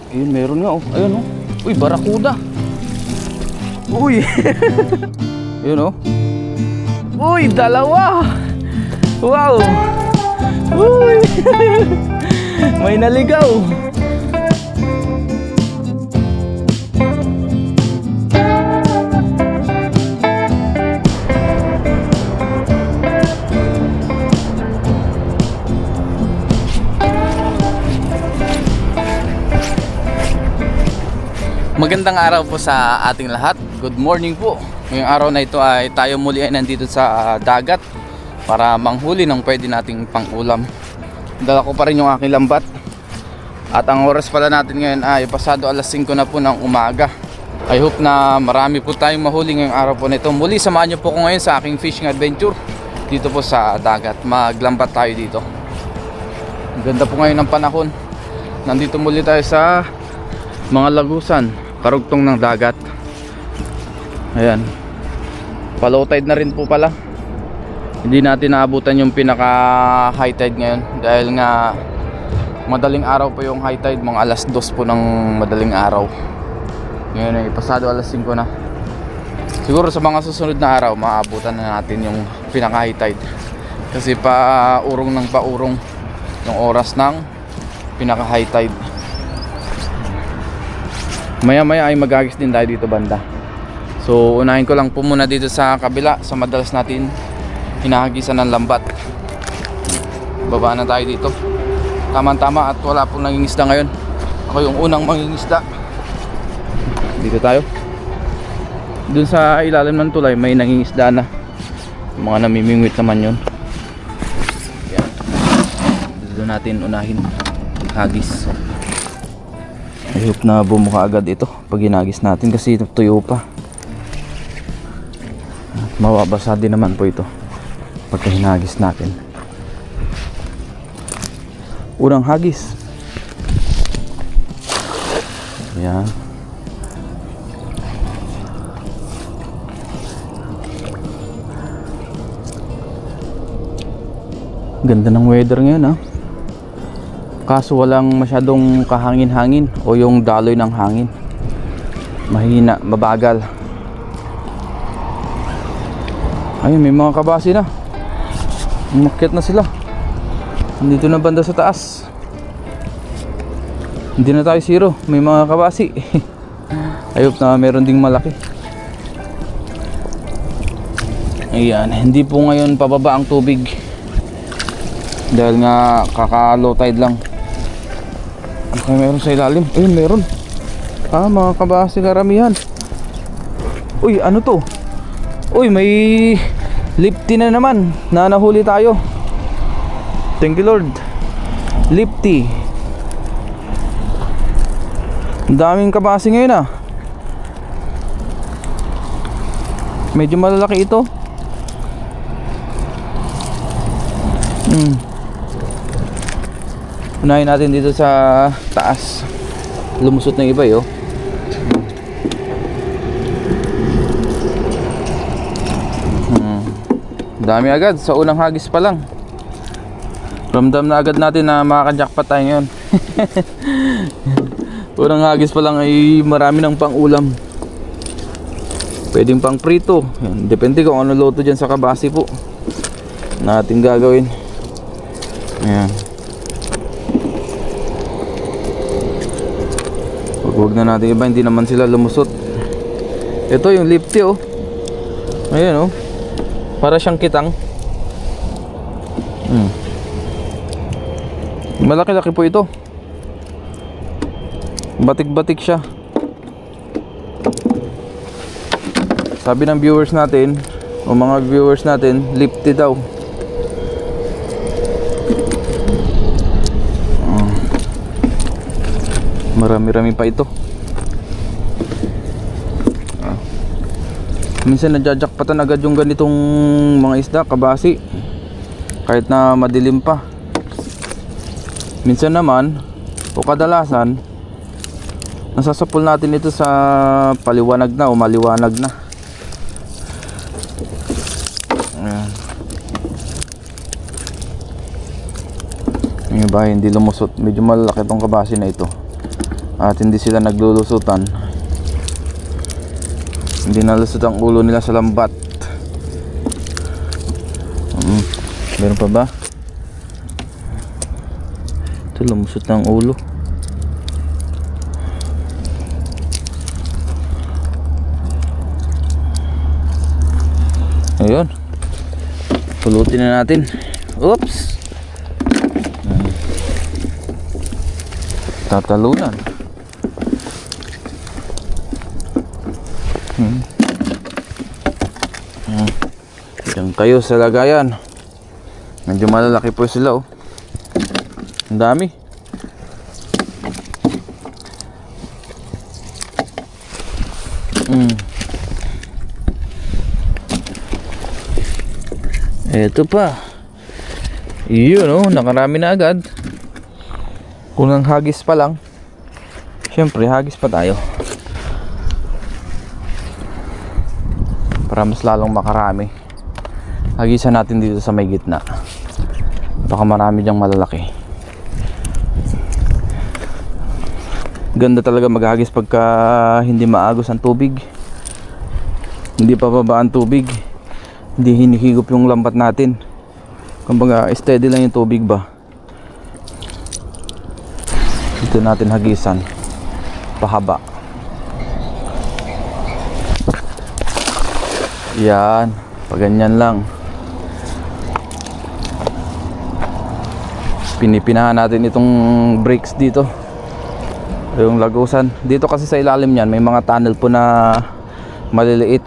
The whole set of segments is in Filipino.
Ayun, meron nga oh. Ayun oh. Uy, barakuda. Uy. Ayun oh. Uy, dalawa. Wow. Uy. May naligaw. Magandang araw po sa ating lahat. Good morning po. Ngayong araw na ito ay tayo muli ay nandito sa dagat para manghuli ng pwede nating pang-ulam. Dala ko pa rin yung aking lambat. At ang oras pala natin ngayon ay pasado alas 5 na po ng umaga. I hope na marami po tayong mahuli ngayong araw po nito. Muli samahan niyo po ko ngayon sa aking fishing adventure dito po sa dagat. Maglambat tayo dito. Ang ganda po ngayon ng panahon. Nandito muli tayo sa mga lagusan, karugtong ng dagat. Ayan, pa-low tide na rin po pala. Hindi natin naabutan yung pinaka high tide ngayon dahil nga madaling araw po yung high tide. Mga alas 2 po ng madaling araw. Ngayon ay pasado alas 5 na. Siguro sa mga susunod na araw maabutan na natin yung pinaka high tide, kasi paurong ng paurong yung oras ng pinaka high tide. Maya maya ay magagis din tayo dito banda. So unahin ko lang po muna dito sa kabila, sa madalas natin hinahagisan ng lambat. Baba na tayo dito. Tama-tama at wala pong nangingisda ngayon. Ako yung unang mangingisda. Dito tayo. Dun sa ilalim ng tulay may nangingisda na. Mga namimingwit naman yun. Yan. Dito natin unahin hagis. I hope na bumuka agad ito pag hinagis natin kasi tuyo pa. At mababasa din naman po ito pagka hinagis natin. Unang hagis. Ayan. Ganda ng weather ngayon, ha. Kaso walang masyadong kahangin-hangin o yung daloy ng hangin. Mahina, mabagal. Ayun, may mga kabasi na. Umakyat na sila. Nandito na banda sa taas. Hindi na tayo zero, may mga kabasi. Ayop na meron ding malaki. Ayan, hindi po ngayon pababa ang tubig dahil nga kaka-low tide lang. Okay, meron sa ilalim. Ayun, meron. Mga kabasi karamihan. Uy, ano to? Uy, may lipty na naman na nahuli tayo. Thank you Lord. Lipty. Ang daming kabasi ngayon, Medyo malalaki ito. Unahin natin dito sa taas. Lumusot ng iba, Dami agad sa unang hagis pa lang. Ramdam na agad natin na makaka-jackpot tayo ngayon. Unang hagis pa lang ay marami ng pang-ulam. Pwedeng pang prito. Depende kung ano luto dyan sa kabasi po natin gagawin. Ayan. Huwag na natin iba, hindi naman sila lumusot. Ito yung lipty, Ayan, para siyang kitang. Malaki-laki po ito. Batik-batik siya. Sabi ng viewers natin, o mga viewers natin, lipty daw. Marami-rami pa ito. Minsan nadjajakpatan agad yung ganitong mga isda, kabasi, kahit na madilim pa. Minsan naman o kadalasan nasasapul natin ito sa paliwanag na o maliwanag na. Ayan. Yung iba hindi lumusot. Medyo malaki tong kabasi na ito. at hindi sila naglulusutan. Hindi nalusot ang ulo nila sa lambat. Meron pa ba? Ito, lumusot ng ulo. Ayun, pulutin na natin. Oops, tatalunan. Diyan kayo sa lagayan. Medyo malalaki po sila, oh. Ang dami. Eto pa. Yun, oh, nakarami na agad. Kung ang hagis pa lang, syempre hagis pa tayo para mas lalong makarami. Hagisan natin dito sa may gitna. Baka marami dyang malalaki. Ganda talaga maghagis pagka hindi maagos ang tubig, hindi pa baba ang tubig, hindi hinihigop yung lambat natin. Kumbaga steady lang yung tubig ba. Dito natin hagisan pahaba. Yan, paganyan lang. Pinipinahan natin itong brakes dito, yung lagusan dito, kasi sa ilalim niyan may mga tunnel po na maliliit.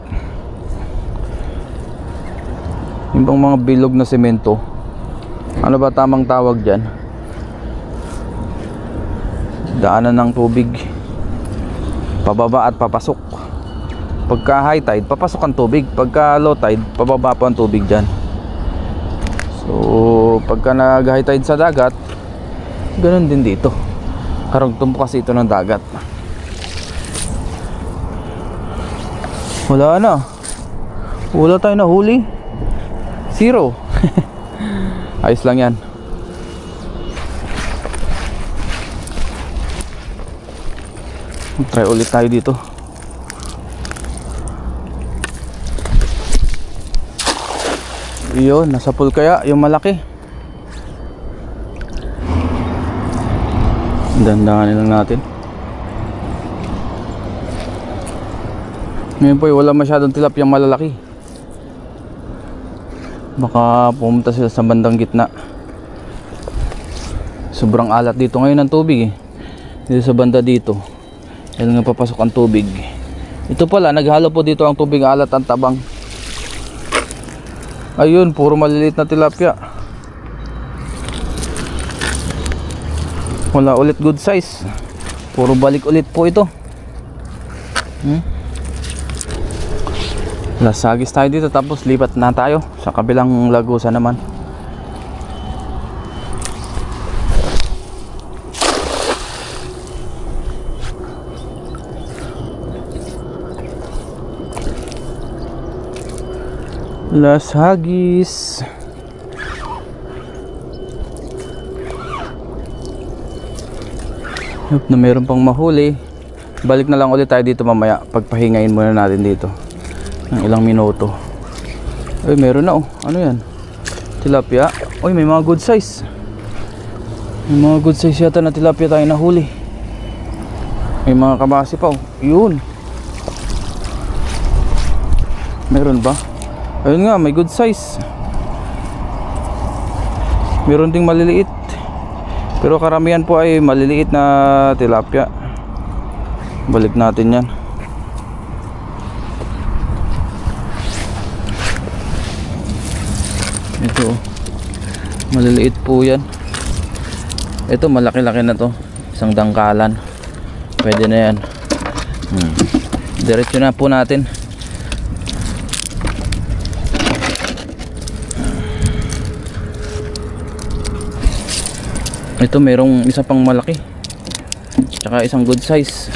Yung bang mga bilog na semento, ano ba tamang tawag dyan? Daanan ng tubig pababa at papasok. Pagka high tide, papasok ang tubig. Pagka low tide, pababa po ang tubig dyan. So pagka nag high tide sa dagat, ganun din dito. Karugtong po kasi ito ng dagat. Wala na. Wala tayo na huli. Zero. Ayos lang yan. Try ulit tayo dito. Yun, nasa pool kaya yung malaki. Dandahanin lang natin. Ngayon po wala masyadong tilapia malalaki. Baka pumunta sila sa bandang gitna. Sobrang alat dito ngayon ng tubig, eh. Dito sa banda dito, yan nga papasok ang tubig. Ito pala, naghalo po dito ang tubig, alat ang tabang. Ayun, puro maliliit na tilapia. Wala ulit good size. Puro balik ulit po ito. Lasagis tayo dito, tapos lipat na tayo sa kabilang lagusan naman. Las Hagis. Hope na meron pang mahuli. Balik na lang ulit tayo dito mamaya. Pagpahingain muna natin dito ng ilang minuto. Ay, meron na, oh. Ano yan? Tilapia. Uy, may mga good size. May mga good size yata na tilapia tayo nahuli. May mga kabasi pa, oh. Yun. Meron ba? Ayun nga, may good size. Meron ding maliliit, pero karamihan po ay maliliit na tilapia. Balik natin yan. Ito, maliliit po yan. Ito, malaki-laki na to. Isang dangkalan. Pwede na yan. Diretso na po natin. Ito, merong isa pang malaki, tsaka isang good size.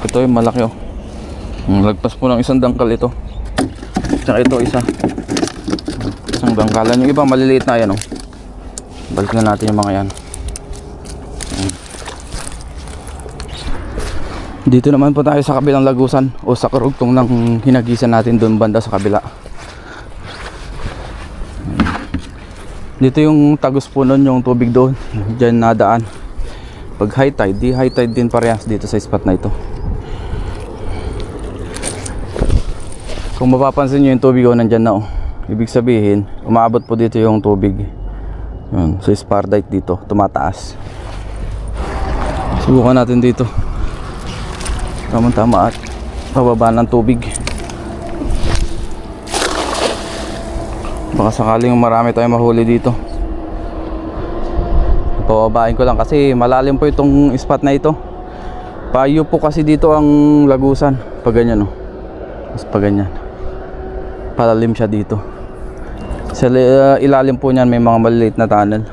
Ito yung malaki, oh. Lagpas po ng isang dangkal ito. Tsaka ito isang dangkalan. Yung iba maliliit na yan, oh. Balik na natin yung mga yan. Dito naman po tayo sa kabilang lagusan o sa karugtong ng hinagisan natin doon banda sa kabila. Dito yung tagos po nun, yung tubig doon. Diyan nadaan. Pag high tide, di high tide din parehas dito sa spot na ito. Kung mapapansin nyo yung tubig nandyan na ibig sabihin, umaabot po dito yung tubig. Yun, so spardite dito, tumataas. Subukan natin dito. Tama-tama at pababa ng tubig. Baka sakaling marami tayong mahuli dito. Pababain ko lang kasi malalim po itong spot na ito. Payo po kasi dito ang lagusan. Pag ganyan Mas pag ganyan. Palalim siya dito. Sa ilalim po niyan may mga maliliit na tunnel.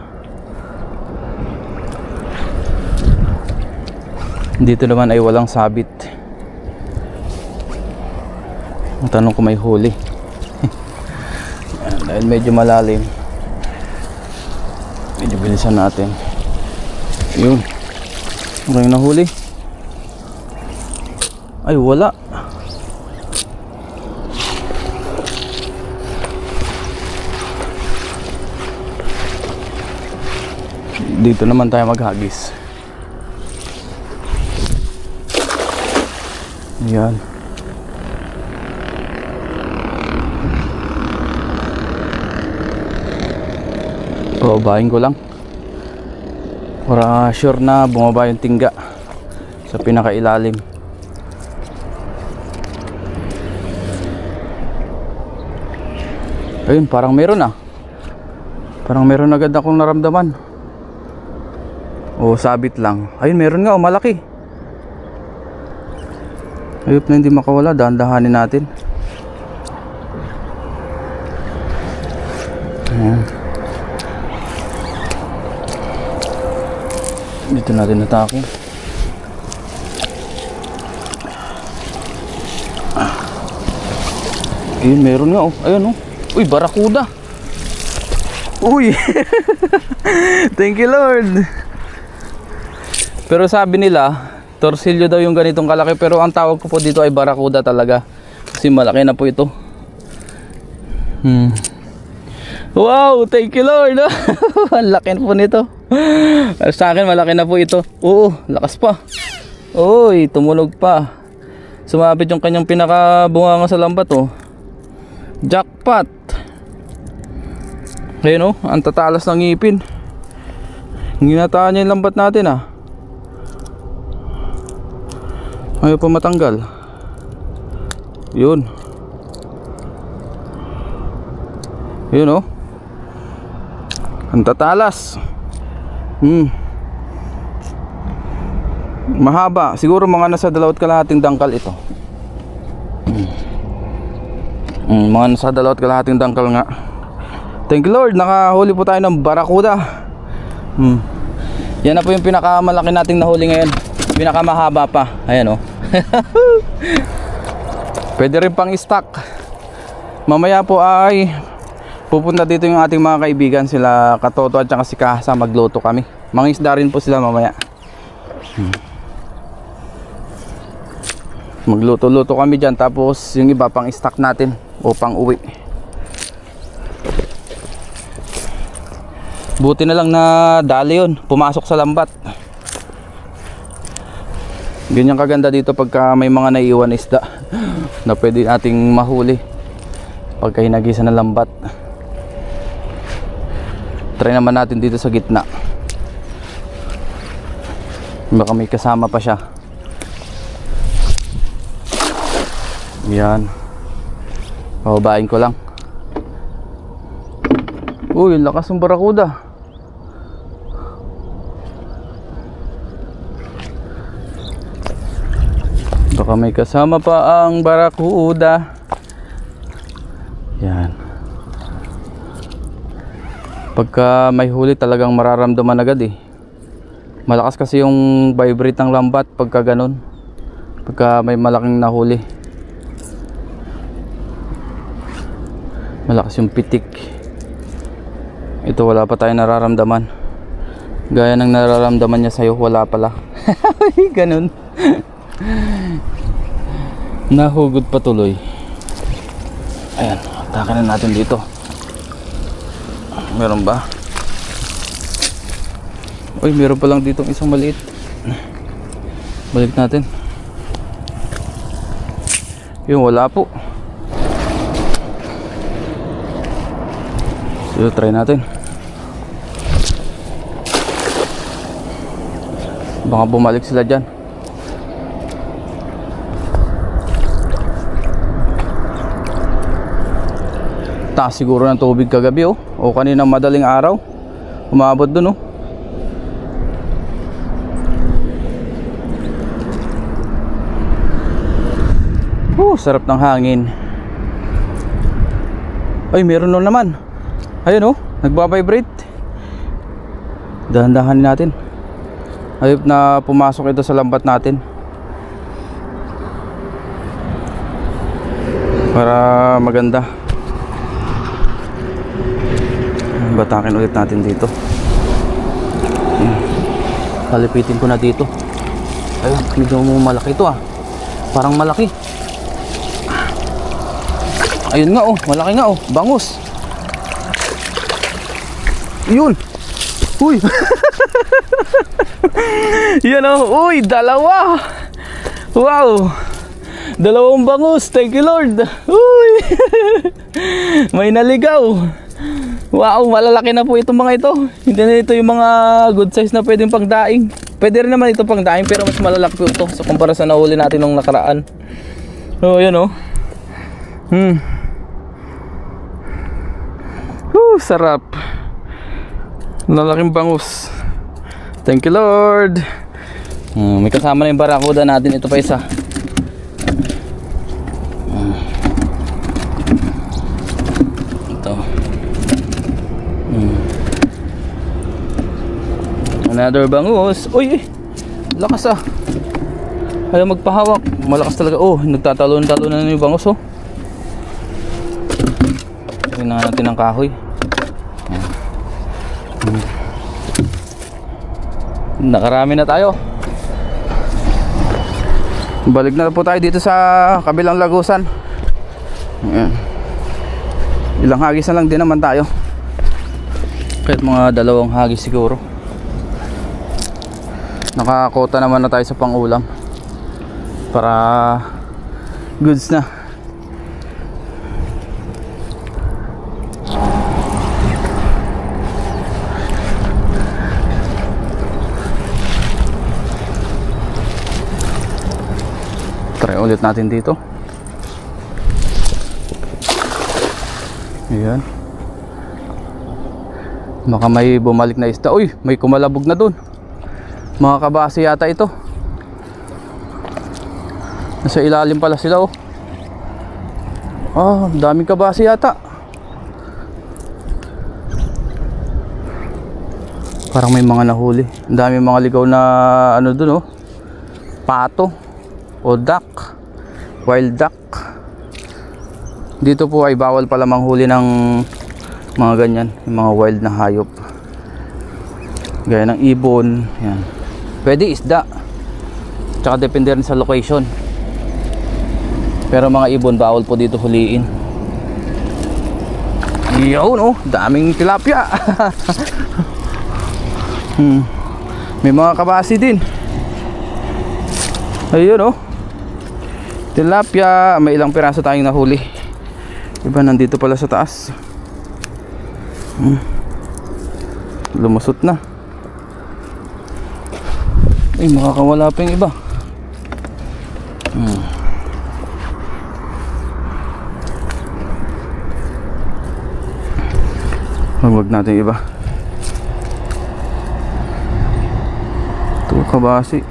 Dito naman ay walang sabit. Ang tanong kung may huli. Dahil medyo malalim, medyo bilisan natin. Yun, maraming nahuli. Ay wala. Dito naman tayo maghagis. Yan. Babahin ko lang para sure na bumaba yung tingga sa pinakailalim. Ayun, parang meron parang meron agad akong naramdaman. O sabit lang. Ayun, meron nga malaki. Ayop na hindi makawala, dahan-dahanin natin. Ayan. Dito natin natako. Ayun, meron nga ayun Uy, barakuda. Uy. Thank you Lord. Pero sabi nila torsilyo daw yung ganitong kalaki, pero ang tawag ko po dito ay barakuda talaga kasi malaki na po ito. Wow, thank you Lord. Ang laki po nito. Sa akin malaki na po ito. Oo, lakas pa. Uy, tumunog pa. Sumabit yung kanyang pinakabunganga sa lambat Jackpot. Ayun ang tatalas ng ngipin. Ginataan niya yung lambat natin ayaw pa matanggal. Yun. Yun ang tatalas. Mahaba. Siguro mga nasa 2 kalahating dangkal ito. Mga nasa 2 kalahating dangkal nga. Thank you Lord, nakahuli po tayo ng barakuda. Yan na po yung pinakamalaki nating nahuli ngayon. Pinakamahaba pa. Ayan Pwede rin pang stock. Mamaya po ay pupunta dito yung ating mga kaibigan, sila Katoto at saka si Kahasa, magluto kami. Mangisda rin po sila mamaya. Magluto-luto kami dyan, tapos yung iba pang stock natin o pang uwi. Buti na lang na dali yun, pumasok sa lambat. Ganyan kaganda dito pagka may mga naiiwan isda na pwede nating mahuli pagka hinagisan ng lambat. Try naman natin dito sa gitna, baka may kasama pa siya. Yan, bababain ko lang. Uy, lakas ng barakuda. Baka may kasama pa ang barakuda. Yan. Pagka may huli talagang mararamdaman agad Malakas kasi yung vibrate ng lambat pagka ganun. Pagka may malaking nahuli. Malakas yung pitik. Ito wala pa tayo nararamdaman. Gaya ng nararamdaman niya sa'yo, wala pala. Ganun. Nahugod pa tuloy. Ayan, atakan na natin dito. Meron ba? Uy, meron pa lang dito isang maliit. Balik natin. Yung wala po. So, try natin. Baka bumalik sila dyan. Taas siguro ng tubig kagabi o kaninang madaling araw. Umabot dun sarap ng hangin. Ay, meron nun naman. Ayun nagbabibrate. Dahan-dahanin natin. Ayop na pumasok ito sa lambat natin. Para maganda. Batakin ulit natin dito. Palipitin ko na dito. Ayun, medyo malaki ito Parang malaki. Ayun nga malaki nga bangus. Yun. Uy. Yan uy, dalawa. Wow. Dalawang bangus. Thank you Lord. Uy. May naligaw. Wow, malalaki na po itong mga ito. Hindi na ito yung mga good size na pwedeng pangdaing. Pwede rin naman ito pangdaing pero mas malalaki po ito sa kumpara sa nahuli natin nung nakaraan. So, yun sarap. Lalaking bangus. Thank you Lord. May kasama na yung barakuda natin. Ito pa isa. Ito. Another bangus. Uy, lakas ayaw magpahawak. Malakas talaga. Nagtatalon-talon na yung bangus Tingnan natin ang kahoy. Nakarami na tayo. Balik na po tayo dito sa kabilang lagusan. Ayan. Ilang hagis na lang din naman tayo. Kahit mga 2 hagis siguro. Nakakota naman na tayo sa pangulam. Para goods na. Try ulit natin dito. Ayan. Baka may bumalik na isda. Uy, may kumalabog na dun. Mga kabase yata ito. Nasa ilalim pala sila daming kabase yata. Parang may mga nahuli. Ang daming mga ligaw na dun pato o duck, wild duck. Dito po ay bawal pala manghuli ng mga ganyan, yung mga wild na hayop gaya ng ibon. Yan. Pwede isda, tsaka depende rin sa location, pero mga ibon bawal po dito huliin. Yun daming tilapia. May mga kabasi din. Ayun tilapia. May ilang piraso tayong nahuli. Iba nandito pala sa taas. Lumusot na. Ay, makakawala pa yung iba. Huwag natin iba. Ito kabasi.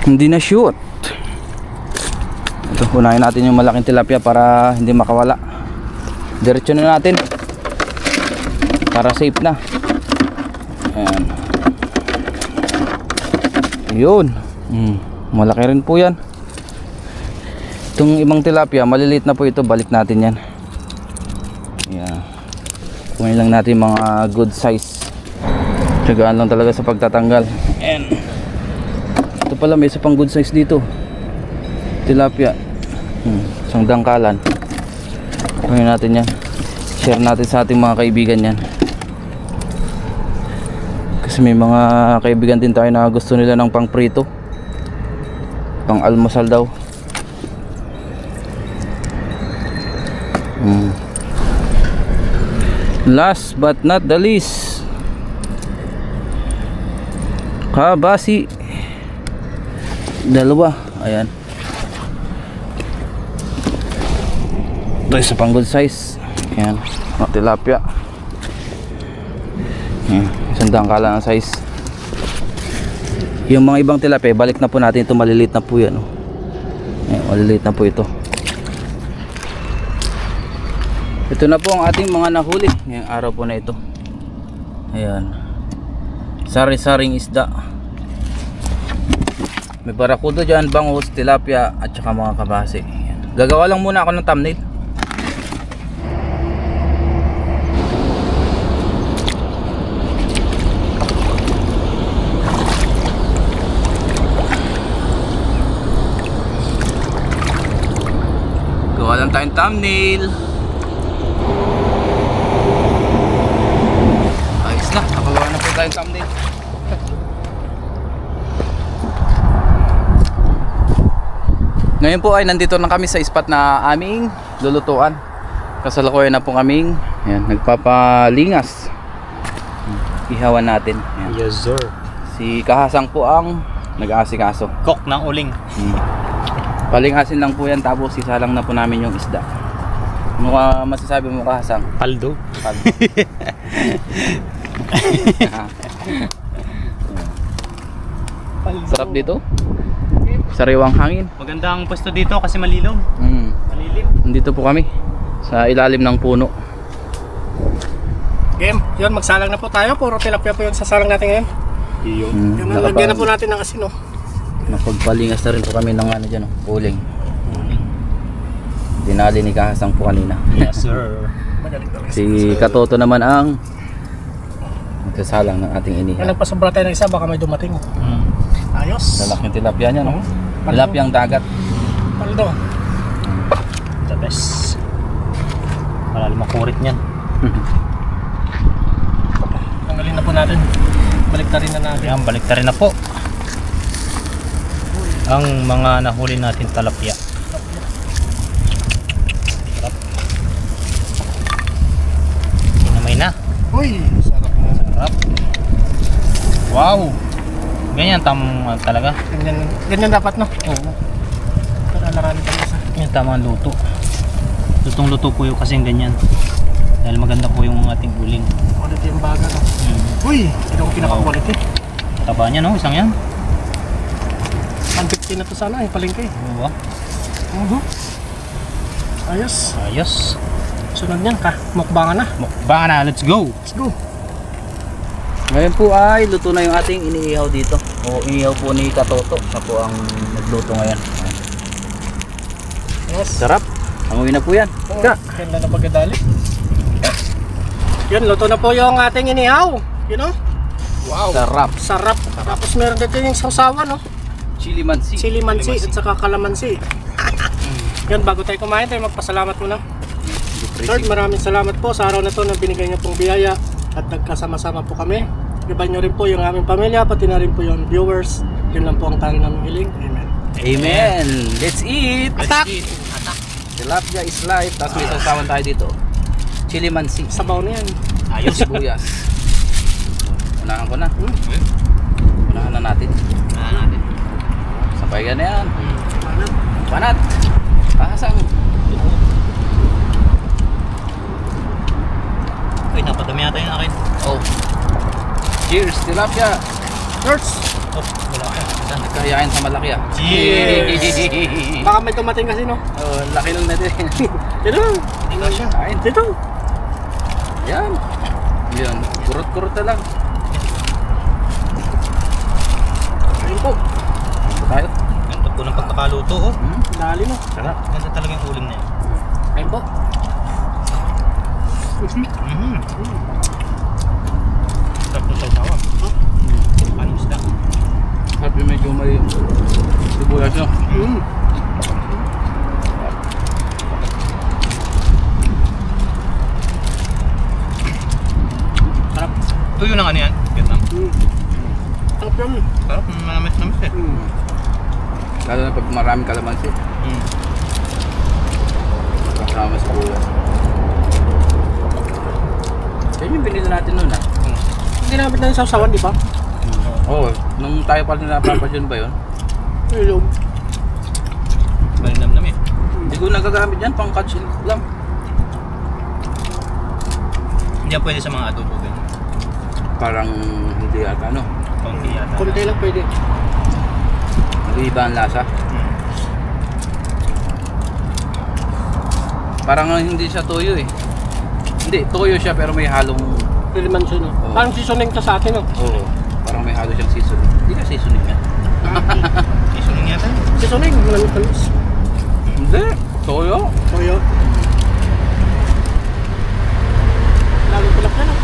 Hindi na shoot. Ito, unahin natin yung malaking tilapia para hindi makawala. Diretso na natin para safe na. Ayan. Yun. Malaki rin po yan. Itong ibang tilapia maliliit na po ito. Balik natin yan. Ayan. Kumain lang natin mga good size. Tiyagaan lang talaga sa pagtatanggal. Ayan. Ito pala, may isa pang good size dito. Tilapia. Isang dangkalan. Kunin natin yan. Share natin sa ating mga kaibigan yan. Kasi may mga kaibigan din tayo na gusto nila ng pang prito, pang almusal daw. Last but not the least, kabasi. Dalawa. Ayan. Ito isa pang good size. Ayan. Tilapia. Isang dangkala ng size. Yung mga ibang tilapia, balik na po natin ito. Maliliit na po yan. Ayan, maliliit na po ito. Ito na po ang ating mga nahuli ngayong araw po na ito. Ayan. Sari-saring isda. May barakudo dyan, bangus, tilapia at saka mga kabase. Ayan. Gagawa lang muna ako ng thumbnail. Gawa lang tayong thumbnail. Ayos na, nakagawa na po tayong thumbnail. Ngayon po ay nandito na kami sa spot na aming lulutuan. Kasalukuyan na po kaming nagpapalingas. Ihawan natin. Ayan. Yes sir. Si Kahasang po ang nag-aasikaso. Cook ng uling. Palingasin lang po yan, tapos isalang na po namin yung isda. Ano ka masasabi mo, Kahasang? Paldo. Sarap dito. Sariwang hangin. Maganda ang pwesto dito kasi malilom. Malilim. Nandito po kami sa ilalim ng puno. Game, yun, magsalang na po tayo. Puro tilapia po yun sasalang natin ngayon. Iyo. Yung nalagyan na po natin ng asin, oh. Napagpalingas na rin po kami ng ano dyan, uling. Dinali ni Kahasang po kanina. Yes sir. Magaling talaga. Si Katoto naman ang magsasalang ng ating Yan, inihaw. nagpasobra tayo ng isa, baka may dumating. Ayos. Lalaking tilapia niya, no? Tilapia ang dagat. Paldo. The best. Malalim ang kurit niyan. Tanggalin na po natin. Baliktarin na natin. Yan, baliktarin na po ang mga nahuli natin talapia. Sarap. Sinamay na. Uy, sarap na. Sarap. Wow. Ganyan talaga. Ganyan dapat, no? Oo. Para marami tayo isa. Yan tama ang luto. Lutong luto po yung kasing ganyan. Dahil maganda po yung ating uling. Quality yung baga, no? Uy, ito ang pinaka-quality. Taba niya, no? Isang yan. 150 na to sana, yung palengke. Oo. Ayos. Ayos. Sunod niyan, mukbangan na. Mukbang na. Let's go. Let's go. Ngayon po ay luto na yung ating iniihaw dito. O iniihaw po ni Katoto. Siya po ang nagluto ngayon. Yes. Sarap. Amoy na po yan. Ganda na pagkadali. Yun, luto na po yung ating inihaw. You know? Wow. Sarap. Sarap. Tapos meron dito yung sausawan, no? Chili mansi. Chili mansi at saka kalamansi. Yan, bago tayo kumain, tayo magpasalamat muna. Lord, maraming salamat po sa araw na to na binigay niyo pong biyaya at nagkasama-sama po kami. Gabayan niyo rin po yung aming pamilya, pati na rin po yung viewers. Yun lang po ang tanging naming hiling. Amen. Amen. Let's eat. Atak! Tilapia is life. Tapos may sausawan tayo dito. Chili mansi. Sabaw na yan. Ayos, sibuyas. Unahan ko na. Unahan na natin. Sabay yan yan. Panat. Kahasang. Uy, napadami yata yung akin. Oh. Cheers, tilapia. Cheers! Oh, wala ka. Nagkahayain sa malaki ah. Cheers! Baka may dumating kasi, no? Oh, laki lang natin. Dito. Tingnan siya. Kain. Dito. Yan. Yan. Kurot-kurot na lang. Ayun po. Ito tayo. Ganda po ng pagkakaluto, oh. Dali, no? Sarap. Ganda talaga yung uling na yun. Ayun po. Sarap ng sasawa. Ano isda? Sabi medyo may no? Mm. Sarap. Tuyo ng ano yan? Vietnam. Mm. Sarap yan. Sarap, manamis-namis eh. Mm. Lalo na pag maraming kalamansi. Mm. Kasama sa buwan. Yan yung binili natin nun ah. Hindi namin na sausawan, di ba? Oo, nung tayo pa rin napapasyon ba yun? Ilog. Malinam-nam eh. Hindi ko nagagamit yan, pang catch lang. Hindi yan pwede sa mga adobo ganyan. Parang hindi ata ano. Konti yata. Konti lang pwede. Nag-iiba ang lasa. Parang hindi siya toyo eh. Hindi, toyo siya pero may halong... Pilimansin, no? Oo. Parang seasoning ka sa atin, no? Oo, parang may halo siyang seasoning. Hindi ka seasoning yan. Isunong yata. Seasoning, malamit-tamis. Hindi, toyo. Toyo. Lalo tulak na, no?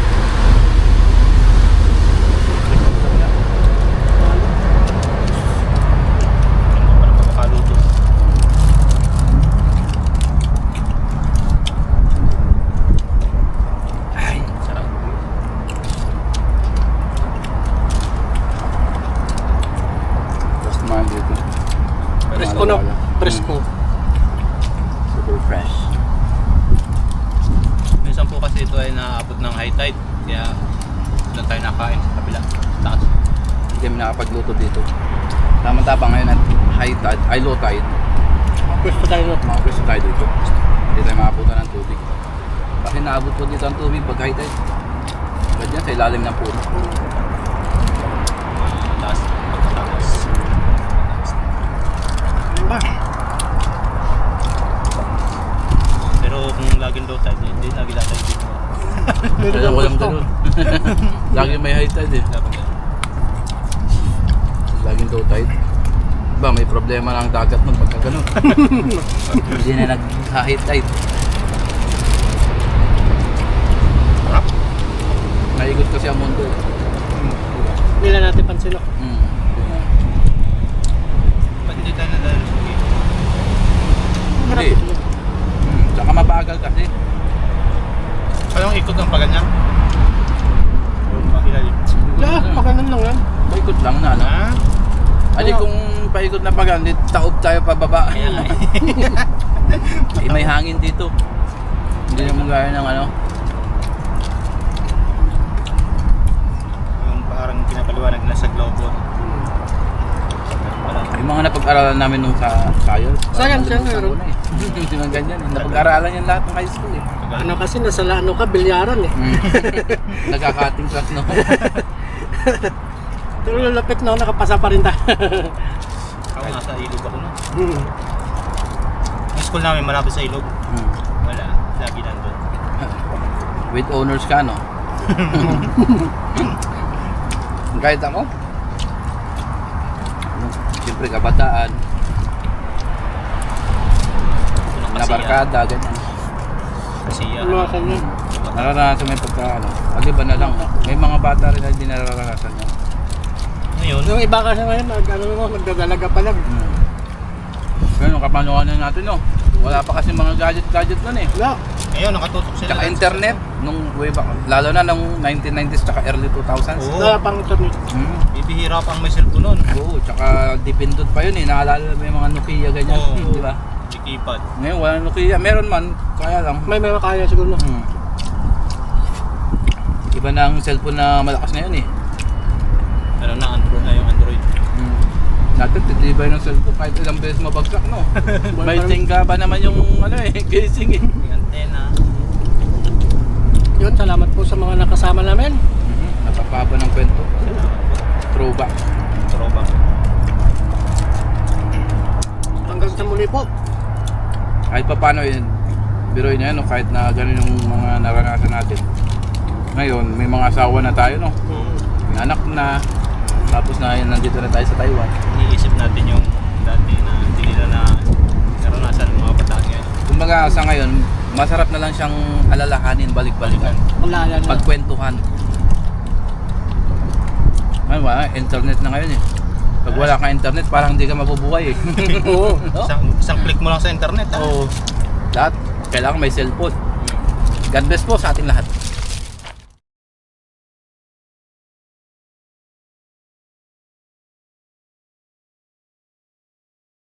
Parang pagkakaluto. Ay, Sarap. tapos kumain dito. Presko, no? Presko. Super fresh. Minsan po kasi ito ay naaabot ng high tide. Kaya doon tayo nakain sa kabila. Taas. Hindi kami nakapagluto dito. Tama-tama ngayon at high tide, ay low tide. Presko tayo, no? Mga pwesto tayo dito. Hindi tayo makabutan ng tubig. Kasi naabot po dito ang tubig pag high tide. Ba't yan sa ilalim ng puno? Taas. Pagkataas. Ano ba? Pero kung laging low tide, hindi lagi tayo dito. Meron Kaya ng walang gusto. ganun. Lagi may high tide eh. Dapat ganun. Laging low tide. Ba, may problema na ang dagat nung pagka ganun. Hindi na nag-high tide. Naigot kasi ang mundo eh. Hindi lang natin pansin, no? Ba't hindi tayo nadalo sa game? Hindi. Tsaka mabagal kasi. Anong ikot ng paganyan? O pakilalim? Yeah, pakanan lang yan. Paikot lang na, ano? Ah? Adi kung paikot na pagan, di taob tayo pababa. Kaya nga eh. Eh, may hangin dito. Hindi naman gaya ng ano. Yung parang pinapaliwanag na sa globo. Parang Yung mga napag-aralan namin nung sa science. Science, yan, meron. Hindi naman ganyan eh. Napag-aralan yan lahat ng high school eh. Ano kasi, nasa ano ka, bilyaran, eh. Nagkakating class no. Pero lalapit na, nakapasa pa rin tayo. ako nasa ilog ako no. Yung school namin malapit sa ilog. Wala. Lagi nandun. With honors ka no. Kahit ako. Siyempre kabataan, Unang nabarkada, ganyan. Kasiya. Mga kanya. Naranasan mo yung pagka ano. Aliba na lang. May mga bata rin na hindi nararanasan yan. Ngayon, Yung iba kasi ngayon, nagdadalaga pa lang. Pero nung kapanoan natin no. Wala pa kasi mga gadget nun eh. Wala. ngayon nakatutok sila. Tsaka internet, nung way back, lalo na nung 1990s tsaka early 2000s. Oo. Wala pang internet. Bibihira pang may cellphone nun. Oo, tsaka dipindot pa yun eh. Naalala mo yung mga Nokia ganyan, Oo. di ba? Keypad. Ngayon wala Nokia. Meron man, kaya lang. May mga kaya siguro. Iba na ang cellphone na malakas ngayon eh. Pero na Android na yung Android. Dati titibay ng cellphone kahit ilang beses mabagsak no. May tingga ba naman yung ano eh, casing eh. May antena. Yun, salamat po sa mga nakasama namin. Napapaba ng kwento. Throwback. Throwback. Hanggang sa muli po. Kahit pa paano yun, biroy na yan no, kahit na ganun yung mga naranasan natin. Ngayon, may mga asawa na tayo no. May anak na. Tapos na nandito na tayo sa Taiwan. Iniisip natin yung dati na hindi nila na naranasan ng mga bataan ngayon. Kumbaga sa ngayon, masarap na lang siyang alalahanin, balik-balikan. Wala na. Pagkwentuhan. Ay, wala, internet na ngayon eh. Pag wala kang internet, parang hindi ka mabubuhay eh. Oo. No? Isang click mo lang sa internet. Oo. Lahat, kailangan may cellphone. God bless po sa ating lahat.